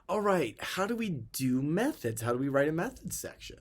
All right, how do we do methods? How do we write a methods section?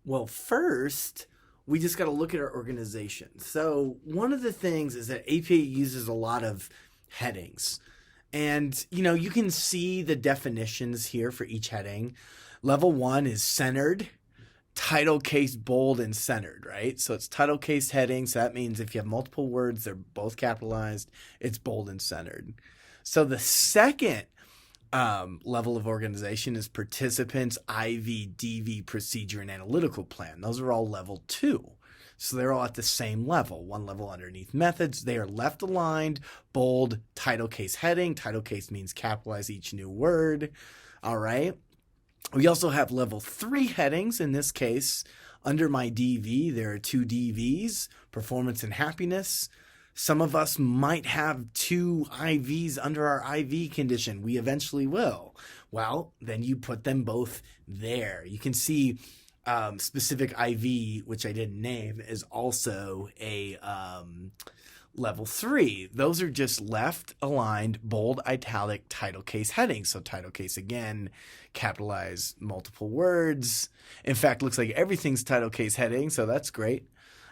Well, first, we just got to look at our organization. So, one of the things is that APA uses a lot of headings. And, you can see the definitions here for each heading. Level 1 is centered, title case, bold, and centered, right? So it's title case heading. So that means if you have multiple words, they're both capitalized, it's bold and centered. So the second level of organization is participants, IV, DV, procedure, and analytical plan. Those are all level 2. So they're all at the same level, one level underneath methods. They are left aligned, bold, title case heading. Title case means capitalize each new word. All right. We also have level 3 headings. In this case, under my DV, there are 2 DVs, performance and happiness. Some of us might have 2 IVs under our IV condition. We eventually will. Well, then you put them both there. You can see specific IV, which I didn't name, is also a level 3. Those are just left aligned, bold, italic, title case headings. So title case, again, capitalize multiple words. In fact, looks like everything's title case heading, so that's great.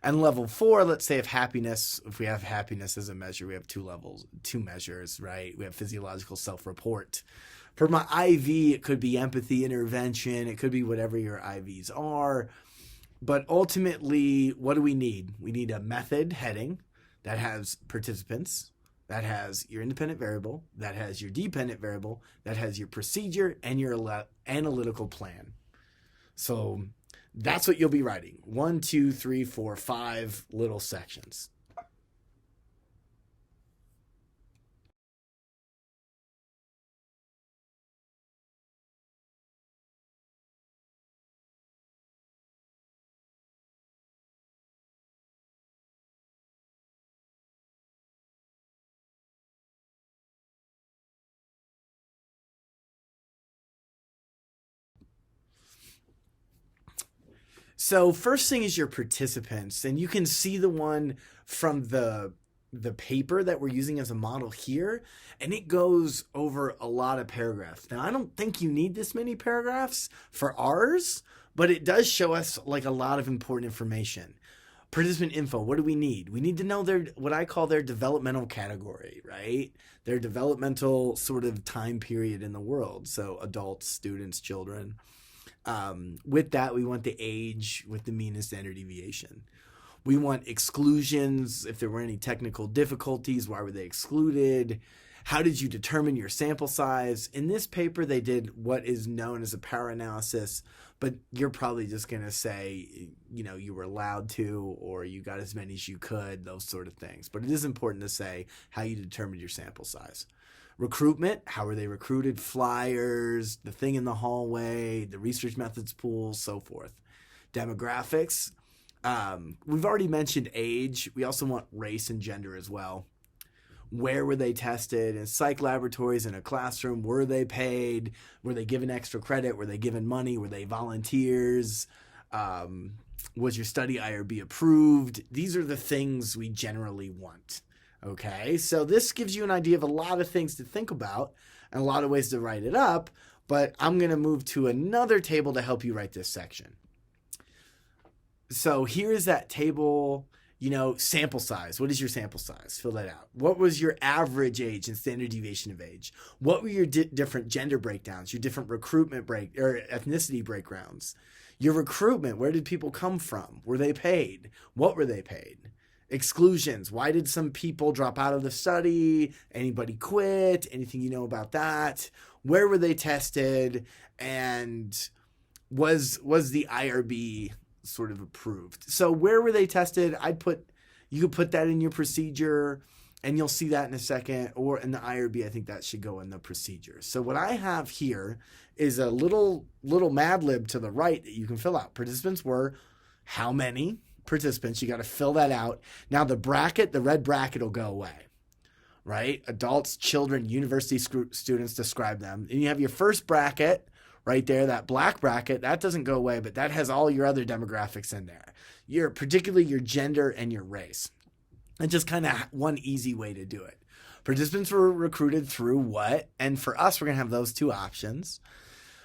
And level 4, let's say if we have happiness as a measure, we have 2 measures, right? We have physiological self-report. For my IV, it could be empathy intervention. It could be whatever your IVs are. But ultimately, what do we need? We need a method heading that has participants, that has your independent variable, that has your dependent variable, that has your procedure and your analytical plan. So that's what you'll be writing. 1, 2, 3, 4, 5 little sections. So first thing is your participants, and you can see the one from the paper that we're using as a model here, and it goes over a lot of paragraphs. Now, I don't think you need this many paragraphs for ours, but it does show us like a lot of important information. Participant info, what do we need? We need to know their, what I call their developmental category, right? Their developmental sort of time period in the world. So adults, students, children. With that, we want the age with the mean and standard deviation. We want exclusions. If there were any technical difficulties, why were they excluded? How did you determine your sample size? In this paper, they did what is known as a power analysis, but you're probably just going to say, you were allowed to, or you got as many as you could, those sort of things. But it is important to say how you determined your sample size. Recruitment, how were they recruited? Flyers, the thing in the hallway, the research methods pool, so forth. Demographics, we've already mentioned age. We also want race and gender as well. Where were they tested? In psych laboratories, in a classroom? Were they paid? Were they given extra credit? Were they given money? Were they volunteers? Was your study IRB approved? These are the things we generally want. Okay, so this gives you an idea of a lot of things to think about and a lot of ways to write it up, but I'm going to move to another table to help you write this section. So here is that table, sample size. What is your sample size? Fill that out. What was your average age and standard deviation of age? What were your different gender breakdowns, your different recruitment or ethnicity breakdowns? Your recruitment, where did people come from? Were they paid? What were they paid? Exclusions. Why did some people drop out of the study? Anybody quit? Anything you know about that? Where were they tested? And was the IRB sort of approved? So where were they tested? You could put that in your procedure, and you'll see that in a second. Or in the IRB, I think that should go in the procedure. So what I have here is a little Mad Lib to the right that you can fill out. Participants were how many participants? You got to fill that out. Now the red bracket will go away, right? Adults, children, university students, describe them. And you have your first bracket right there, that black bracket, that doesn't go away, but that has all your other demographics in there. Particularly your gender and your race. And just kind of one easy way to do it. Participants were recruited through what? And for us, we're going to have those two options.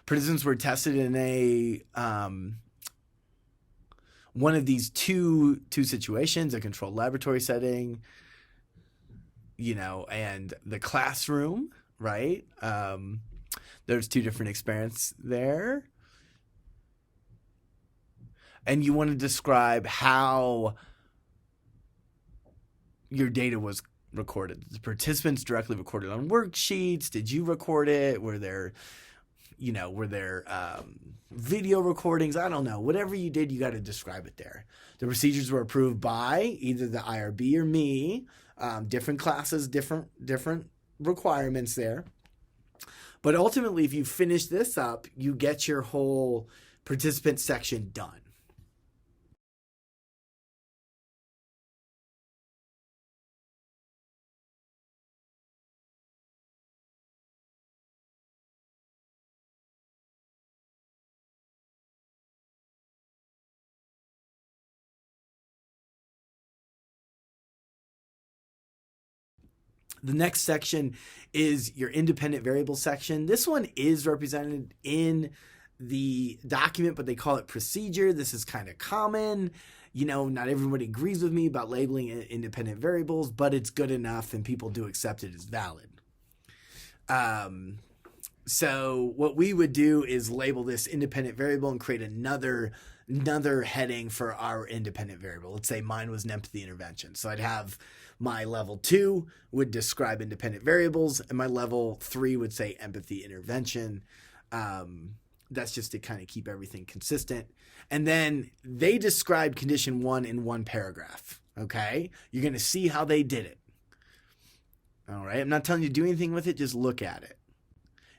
Participants were tested in a one of these two situations, a controlled laboratory setting, and the classroom, right? There's two different experiences there. And you want to describe how your data was recorded. The participants directly recorded on worksheets. Did you record it? Were there video recordings? I don't know. Whatever you did, you got to describe it there. The procedures were approved by either the IRB or me. Different classes, different requirements there. But ultimately, if you finish this up, you get your whole participant section done. The next section is your independent variable section. This one is represented in the document, but they call it procedure. This is kind of common. Not everybody agrees with me about labeling independent variables, but it's good enough and people do accept it as valid. So what we would do is label this independent variable and create another heading for our independent variable. Let's say mine was an empathy intervention. So I'd have my level 2 would describe independent variables, and my level 3 would say empathy intervention. That's just to kind of keep everything consistent. And then they described condition 1 in one paragraph. Okay? You're going to see how they did it. All right? I'm not telling you to do anything with it. Just look at it.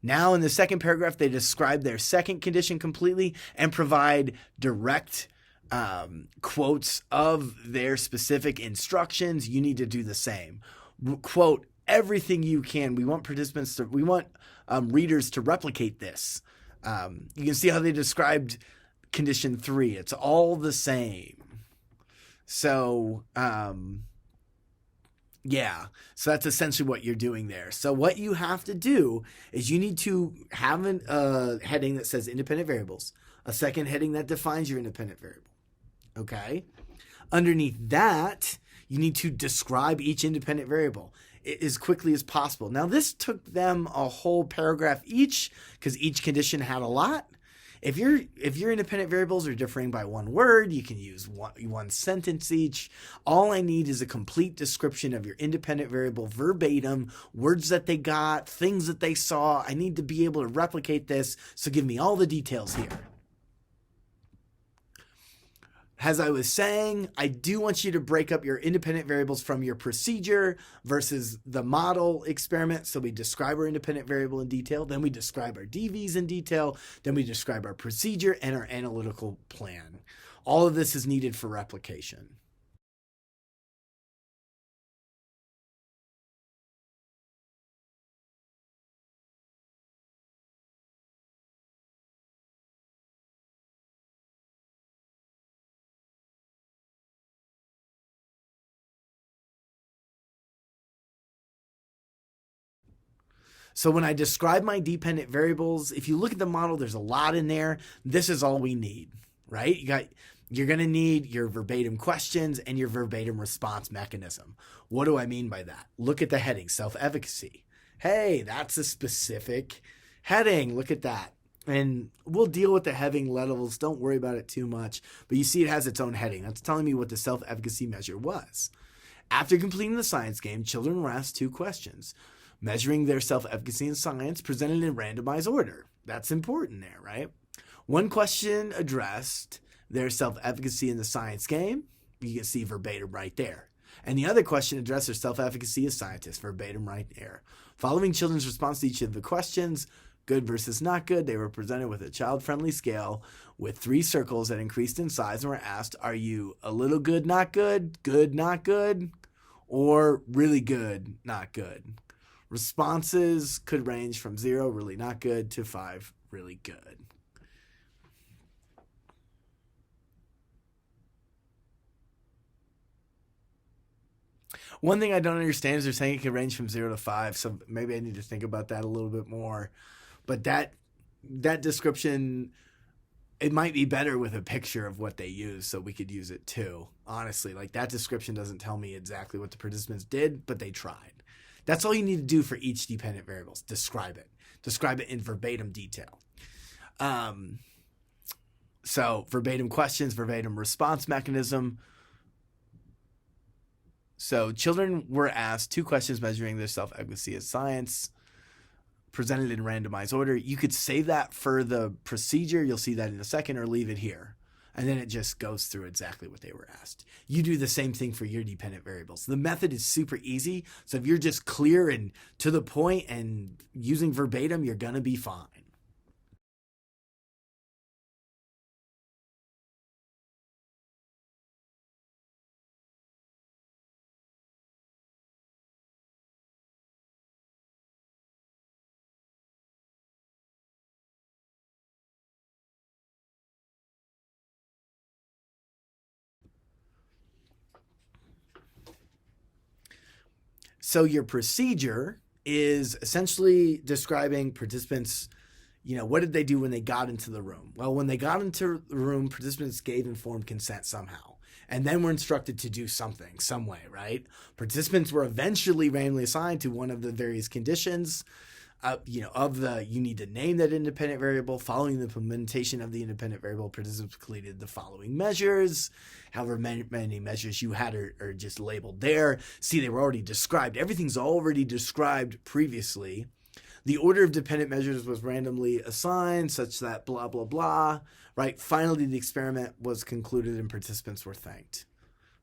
Now, in the second paragraph, they describe their second condition completely and provide direct quotes of their specific instructions. You need to do the same. Quote everything you can. We want readers to replicate this. You can see how they described condition 3. It's all the same. So, yeah, so that's essentially what you're doing there. So what you have to do is you need to have a heading that says independent variables, a second heading that defines your independent variable. Okay? Underneath that, you need to describe each independent variable as quickly as possible. Now, this took them a whole paragraph each because each condition had a lot. If your independent variables are differing by one word, you can use one sentence each. All I need is a complete description of your independent variable verbatim, words that they got, things that they saw. I need to be able to replicate this, so give me all the details here. As I was saying, I do want you to break up your independent variables from your procedure versus the model experiment. So we describe our independent variable in detail, then we describe our DVs in detail, then we describe our procedure and our analytical plan. All of this is needed for replication. So when I describe my dependent variables, if you look at the model, there's a lot in there. This is all we need, right? You're going to need your verbatim questions and your verbatim response mechanism. What do I mean by that? Look at the heading, self-efficacy. Hey, that's a specific heading. Look at that. And we'll deal with the heading levels. Don't worry about it too much. But you see it has its own heading. That's telling me what the self-efficacy measure was. After completing the science game, children were asked 2 questions. Measuring their self-efficacy in science presented in randomized order. That's important there, right? One question addressed their self-efficacy in the science game. You can see verbatim right there. And the other question addressed their self-efficacy as scientists, verbatim right there. Following children's response to each of the questions, good versus not good, they were presented with a child-friendly scale with 3 circles that increased in size and were asked, are you a little good, not good, not good, or really good, not good? Responses could range from 0, really not good, to 5, really good. One thing I don't understand is they're saying it can range from 0 to 5, so maybe I need to think about that a little bit more. But that description, it might be better with a picture of what they use, so we could use it too. Honestly, like that description doesn't tell me exactly what the participants did, but they tried. That's all you need to do for each dependent variables. Describe it. Describe it in verbatim detail. So verbatim questions, verbatim response mechanism. So children were asked 2 questions measuring their self-efficacy as science, presented in randomized order. You could save that for the procedure. You'll see that in a second, or leave it here. And then it just goes through exactly what they were asked. You do the same thing for your dependent variables. The method is super easy. So if you're just clear and to the point and using verbatim, you're going to be fine. So your procedure is essentially describing participants, what did they do when they got into the room? Well, when they got into the room, participants gave informed consent somehow, and then were instructed to do something, some way, right? Participants were eventually randomly assigned to one of the various conditions. You need to name that independent variable. Following the implementation of the independent variable, participants completed the following measures. However many measures you had are just labeled there. See, they were already described. Everything's already described previously. The order of dependent measures was randomly assigned, such that blah, blah, blah, right? Finally, the experiment was concluded and participants were thanked,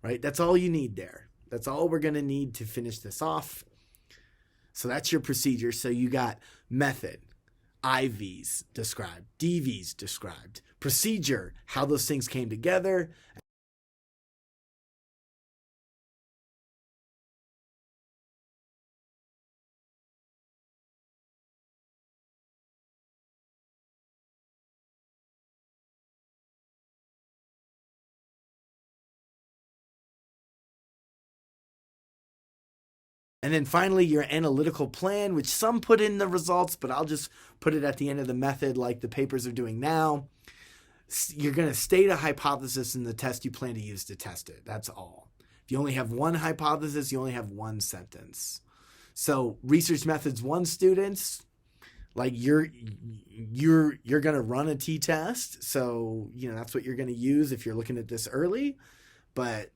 right? That's all you need there. That's all we're going to need to finish this off. So that's your procedure. So you got method, IVs described, DVs described, procedure, how those things came together. And then finally, your analytical plan, which some put in the results, but I'll just put it at the end of the method like the papers are doing now. You're going to state a hypothesis in the test you plan to use to test it. That's all. If you only have one hypothesis, you only have one sentence. So research methods 1 students, like you're going to run a t-test. So, that's what you're going to use if you're looking at this early. But,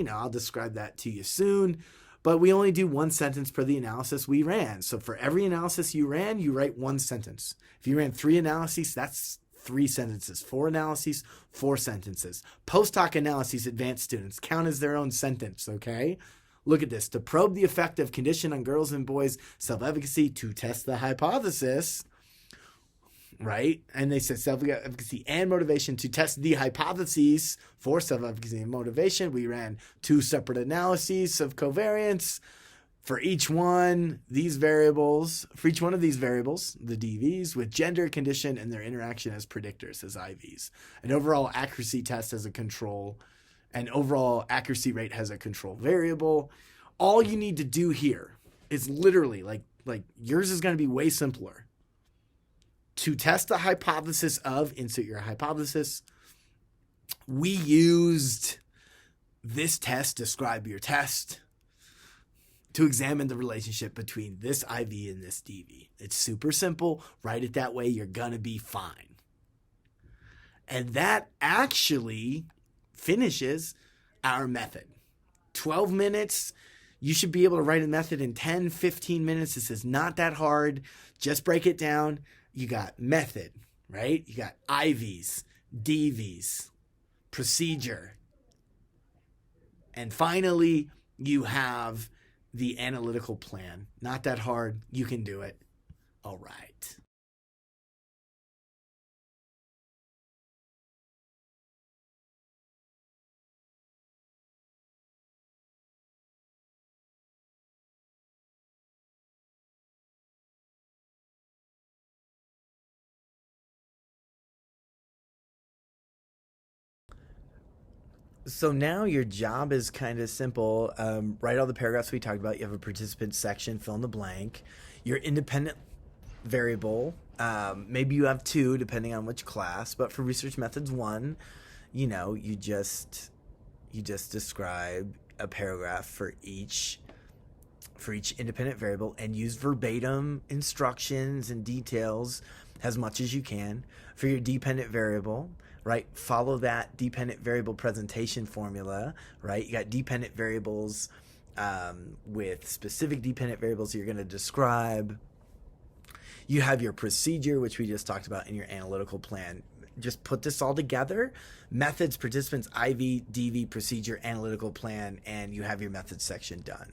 I'll describe that to you soon. But we only do 1 sentence per the analysis we ran. So for every analysis you ran, you write 1 sentence. If you ran 3 analyses, that's 3 sentences. 4 analyses, 4 sentences. Post hoc analyses, advanced students count as their own sentence, okay? Look at this. To probe the effect of condition on girls' and boys' self-efficacy to test the hypothesis, right? And they said self-efficacy and motivation to test the hypotheses for self-efficacy and motivation. We ran 2 separate analyses of covariance for each one of these variables, the DVs, with gender, condition, and their interaction as predictors, as IVs. An overall accuracy test as a control, and overall accuracy rate has a control variable. All you need to do here is literally, like yours is going to be way simpler. To test the hypothesis of, insert your hypothesis, we used this test, describe your test, to examine the relationship between this IV and this DV. It's super simple. Write it that way. You're going to be fine. And that actually finishes our method. 12 minutes. You should be able to write a method in 10, 15 minutes. This is not that hard. Just break it down. You got method, right? You got IVs, DVs, procedure. And finally, you have the analytical plan. Not that hard. You can do it. All right. So now your job is kind of simple. Write all the paragraphs we talked about. You have a participant section, fill in the blank. Your independent variable, maybe you have two depending on which class, but for research methods one, you just describe a paragraph for each independent variable and use verbatim instructions and details as much as you can. For your dependent variable, right, follow that dependent variable presentation formula, right? You got dependent variables with specific dependent variables you're going to describe. You have your procedure, which we just talked about in your analytical plan. Just put this all together: methods, participants, IV, DV, procedure, analytical plan, and you have your methods section done.